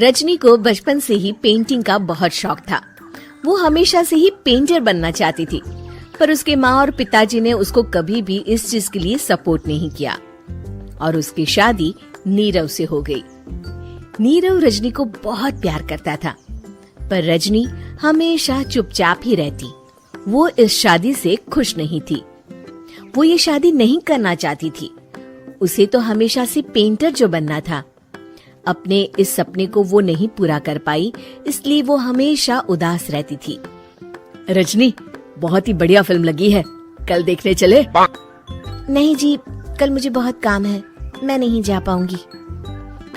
रजनी को बचपन से ही पेंटिंग का बहुत शौक था। वो हमेशा से ही पेंटर बनना चाहती थी, पर उसके माँ और पिताजी ने उसको कभी भी इस चीज के लिए सपोर्ट नहीं किया और उसकी शादी नीरव से हो गई। नीरव रजनी को बहुत प्यार करता था, पर रजनी हमेशा चुपचाप ही रहती। वो इस शादी से खुश नहीं थी। वो ये शादी नहीं करना चाहती थी। उसे तो हमेशा से पेंटर जो बनना था। अपने इस सपने को वो नहीं पूरा कर पाई, इसलिए वो हमेशा उदास रहती थी। रजनी, बहुत ही बढ़िया फिल्म लगी है, कल देखने चले? नहीं जी, कल मुझे बहुत काम है, मैं नहीं जा पाऊंगी।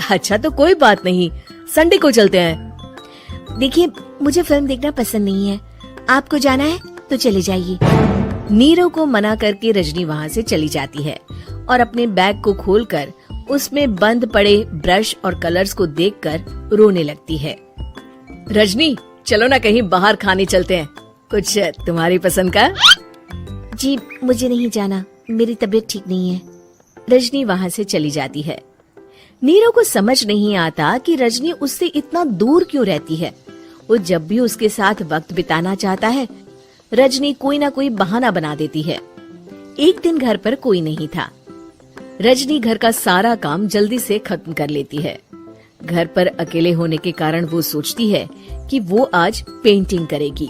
अच्छा तो कोई बात नहीं, संडे को चलते हैं। देखिए, मुझे फिल्म देखना पसंद नहीं है, आपको जाना है तो चले जाइए। नीरव को मना करके रजनी वहाँ से चली जाती है और अपने बैग को खोलकर उसमें बंद पड़े ब्रश और कलर्स को देखकर रोने लगती है। रजनी, चलो ना कहीं बाहर खाने चलते हैं, कुछ तुम्हारी पसंद का। जी मुझे नहीं जाना, मेरी तबीयत ठीक नहीं है। रजनी वहाँ से चली जाती है। नीरव को समझ नहीं आता कि रजनी उससे इतना दूर क्यों रहती है। वो जब भी उसके साथ वक्त बिताना चाहता है, रजनी कोई ना कोई बहाना बना देती है। एक दिन घर पर कोई नहीं था। रजनी घर का सारा काम जल्दी से खत्म कर लेती है। घर पर अकेले होने के कारण वो सोचती है कि वो आज पेंटिंग करेगी।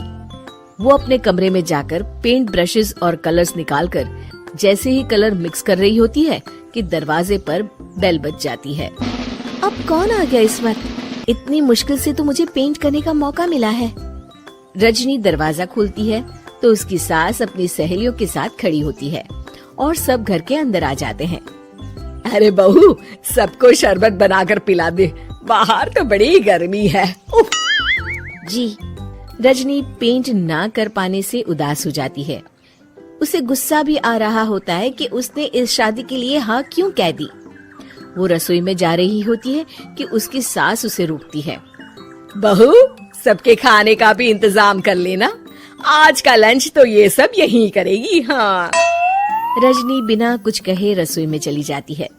वो अपने कमरे में जाकर पेंट ब्रशेस और कलर्स निकालकर जैसे ही कलर मिक्स कर रही होती है कि दरवाजे पर बेल बज जाती है। अब कौन आ गया इस वक्त? इतनी मुश्किल से तो मुझे पेंट करने का मौका मिला है। रजनी दरवाजा खोलती है तो उसकी सास अपनी सहेलियों के साथ खड़ी होती है और सब घर के अंदर आ जाते हैं। अरे बहू, सबको शरबत बनाकर पिला दे, बाहर तो बड़ी गर्मी है। उफ। जी। रजनी पेंट ना कर पाने से उदास हो जाती है। उसे गुस्सा भी आ रहा होता है कि उसने इस शादी के लिए हाँ क्यों कह दी। वो रसोई में जा रही होती है कि उसकी सास उसे रोकती है। बहू, सबके खाने का भी इंतजाम कर लेना, आज का लंच तो ये सब यहीं करेगी। हाँ। रजनी बिना कुछ कहे रसोई में चली जाती है।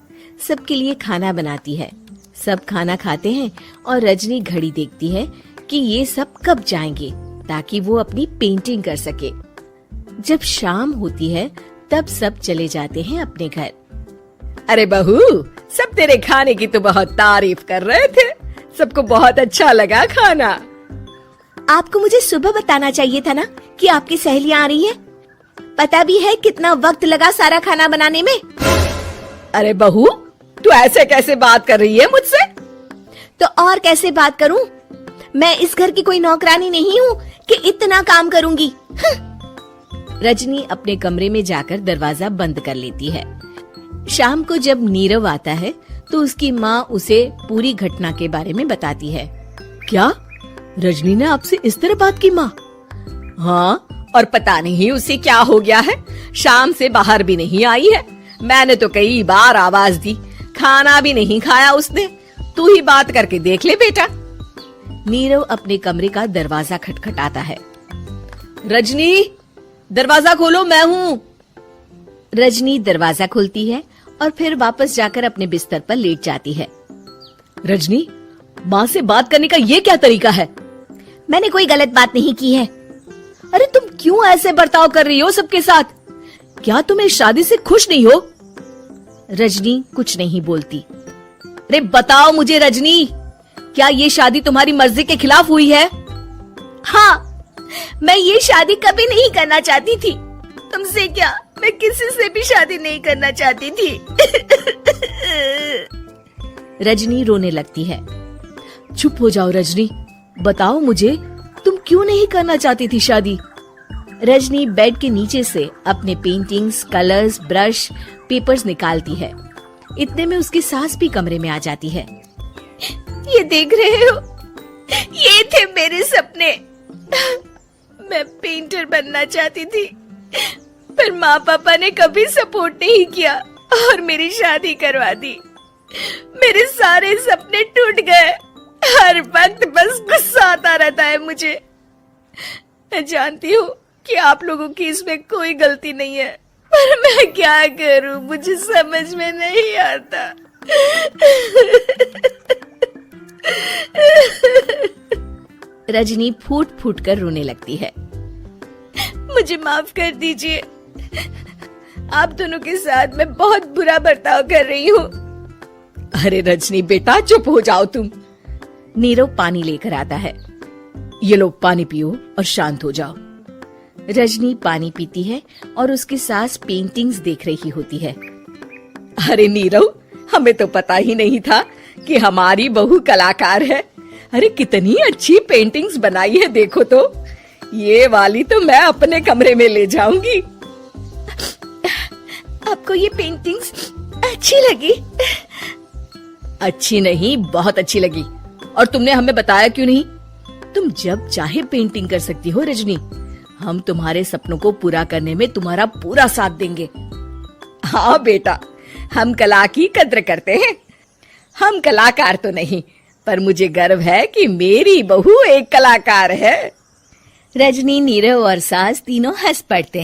सबके लिए खाना बनाती है। सब खाना खाते हैं और रजनी घड़ी देखती है कि ये सब कब जाएंगे ताकि वो अपनी पेंटिंग कर सके। जब शाम होती है तब सब चले जाते हैं अपने घर। अरे बहू, सब तेरे खाने की तो बहुत तारीफ कर रहे थे, सबको बहुत अच्छा लगा खाना। आपको मुझे सुबह बताना चाहिए था ना कि आपकी सहेलियां आ रही हैं। पता भी है कितना वक्त लगा सारा खाना बनाने में। अरे बहू, तू ऐसे कैसे बात कर रही है मुझसे? तो और कैसे बात करूं? मैं इस घर की कोई नौकरानी नहीं हूँ कि इतना काम करूंगी। रजनी अपने कमरे में जाकर दरवाजा बंद कर लेती है। शाम को जब नीरव आता है तो उसकी माँ उसे पूरी घटना के बारे में बताती है। क्या रजनी ने आपसे इस तरह बात की माँ? हाँ, और पता नहीं उसे क्या हो गया है, शाम से बाहर भी नहीं आई है। मैंने तो कई बार आवाज दी, खाना भी नहीं खाया उसने। तू ही बात करके देख ले बेटा। नीरव अपने कमरे का दरवाजा खटखटाता है। रजनी, दरवाजा खोलो, मैं हूँ। रजनी दरवाजा खोलती है और फिर वापस जाकर अपने बिस्तर पर लेट जाती है। रजनी, माँ से बात करने का ये क्या तरीका है? मैंने कोई गलत बात नहीं की है। अरे तुम क्यों ऐसे बर्ताव कर रही हो सबके साथ? क्या तुम इस शादी से खुश नहीं हो? रजनी कुछ नहीं बोलती। अरे बताओ मुझे रजनी, क्या ये शादी तुम्हारी मर्जी के खिलाफ हुई है? हाँ, मैं ये शादी कभी नहीं करना चाहती थी। तुमसे क्या, मैं किसी से भी शादी नहीं करना चाहती थी। रजनी रोने लगती है। चुप हो जाओ रजनी, बताओ मुझे, तुम क्यों नहीं करना चाहती थी शादी? रजनी बेड के नीचे से अपने पेंटिंग्स, कलर्स, ब्रश, पेपर्स निकालती है। इतने में उसकी सास भी कमरे में आ जाती है। ये देख रहे हो, ये थे मेरे सपने। मैं पेंटर बनना चाहती थी, पर माँ पापा ने कभी सपोर्ट नहीं किया और मेरी शादी करवा दी। मेरे सारे सपने टूट गए। हर वक्त बस गुस्सा आता रहता है मुझे। मैं जानती हूँ कि आप लोगों की इसमें कोई गलती नहीं है, पर मैं क्या करूँ, मुझे समझ में नहीं आता। रजनी फूट फूट कर रोने लगती है। मुझे माफ कर दीजिए, आप दोनों के साथ मैं बहुत बुरा बर्ताव कर रही हूँ। अरे रजनी बेटा चुप हो जाओ तुम। नीरव पानी लेकर आता है। ये लो पानी पियो और शांत हो जाओ। रजनी पानी पीती है और उसकी सास पेंटिंग्स देख रही होती है। अरे नीरव, हमें तो पता ही नहीं था कि हमारी बहू कलाकार है। अरे कितनी अच्छी पेंटिंग्स बनाई है, देखो तो। ये वाली तो मैं अपने कमरे में ले जाऊंगी। आपको ये पेंटिंग्स अच्छी लगी? अच्छी नहीं, बहुत अच्छी लगी। और तुमने हमें बताया क्यों नहीं? तुम जब चाहे पेंटिंग कर सकती हो रजनी। हम तुम्हारे सपनों को पूरा करने में तुम्हारा पूरा साथ देंगे। हाँ बेटा, हम कला की कद्र करते हैं। हम कलाकार तो नहीं, पर मुझे गर्व है कि मेरी बहू एक कलाकार है। रजनी, नीरव और सास तीनों हंस पड़ते हैं।